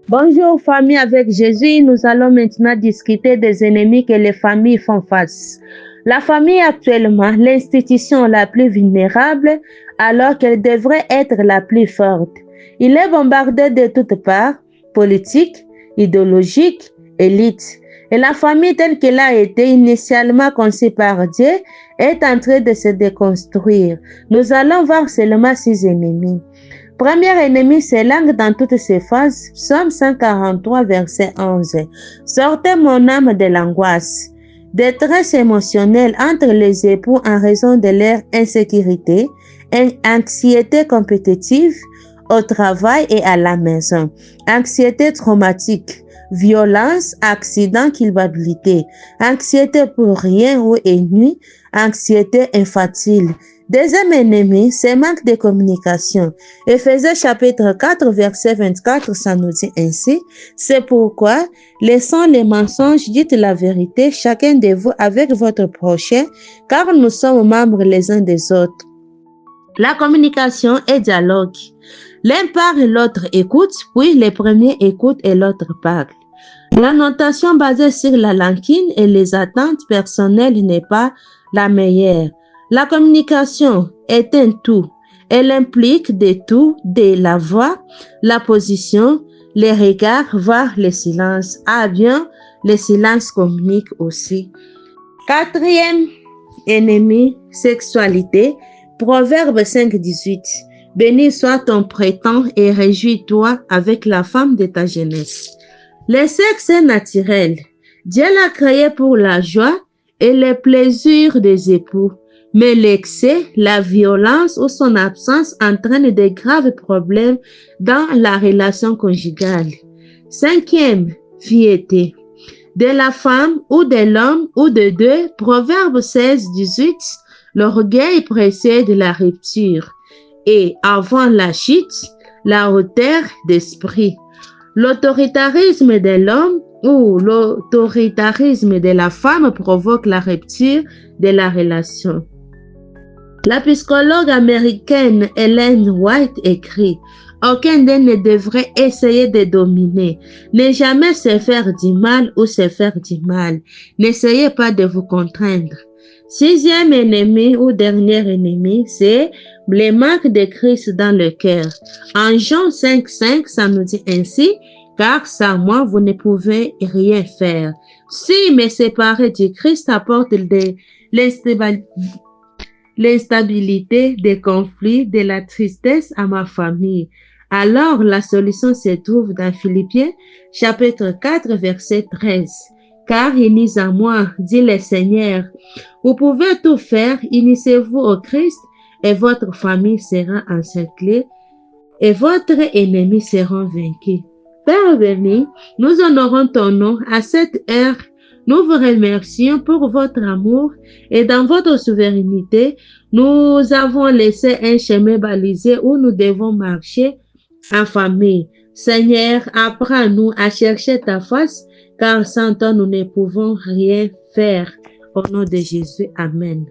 Bonjour famille avec Jésus, nous allons maintenant discuter des ennemis que les familles font face. La famille est actuellement l'institution la plus vulnérable alors qu'elle devrait être la plus forte. Il est bombardé de toutes parts, politique, idéologique, élite. Et la famille telle qu'elle a été initialement conçue par Dieu est en train de se déconstruire. Nous allons voir seulement 6 ennemis. Premier ennemi, c'est l'angle dans toutes ses phases. Psaume 143, verset 11. Sortez mon âme de l'angoisse. Détresse émotionnelle entre les époux en raison de leur insécurité, anxiété compétitive au travail et à la maison, anxiété traumatique, violence, accident, culpabilité, anxiété pour rien ou ennui, anxiété infantile. Deuxième ennemi, c'est manque de communication. Éphésiens chapitre 4, verset 24, ça nous dit ainsi. C'est pourquoi, laissons les mensonges, dites la vérité, chacun de vous avec votre prochain, car nous sommes membres les uns des autres. La communication est dialogue. L'un parle et l'autre écoute, puis le premier écoute et l'autre parle. La notation basée sur la lankine et les attentes personnelles n'est pas la meilleure. La communication est un tout. Elle implique des tout, de la voix, la position, les regards, voire le silence. Ah bien, le silence communique aussi. Quatrième ennemi, sexualité. Proverbe 5:18. Béni soit ton printemps et réjouis-toi avec la femme de ta jeunesse. Le sexe est naturel. Dieu l'a créé pour la joie et le plaisir des époux. Mais l'excès, la violence ou son absence entraînent de graves problèmes dans la relation conjugale. Cinquième, piété. De la femme ou de l'homme ou de deux, Proverbe 16:18, l'orgueil précède la rupture et avant la chute, la hauteur d'esprit. L'autoritarisme de l'homme ou l'autoritarisme de la femme provoque la rupture de la relation. La psychologue américaine Ellen White écrit: aucun d'eux ne devrait essayer de dominer. Ne jamais se faire du mal ou se faire du mal. N'essayez pas de vous contraindre. Sixième ennemi ou dernier ennemi, c'est le manque de Christ dans le cœur. En Jean 5:5, ça nous dit ainsi: car sans moi, vous ne pouvez rien faire. Si me séparer du Christ apporte de l'instabilité, des conflits, de la tristesse à ma famille, alors la solution se trouve dans Philippiens chapitre 4 verset 13. Car unis à moi, dit le Seigneur, vous pouvez tout faire, unissez-vous au Christ et votre famille sera encerclée et votre ennemi sera vaincu. Père béni, nous honorons ton nom à cette heure. Nous vous remercions pour votre amour et dans votre souveraineté, nous avons laissé un chemin balisé où nous devons marcher en famille. Seigneur, apprends-nous à chercher ta face, car sans toi, nous ne pouvons rien faire. Au nom de Jésus, Amen.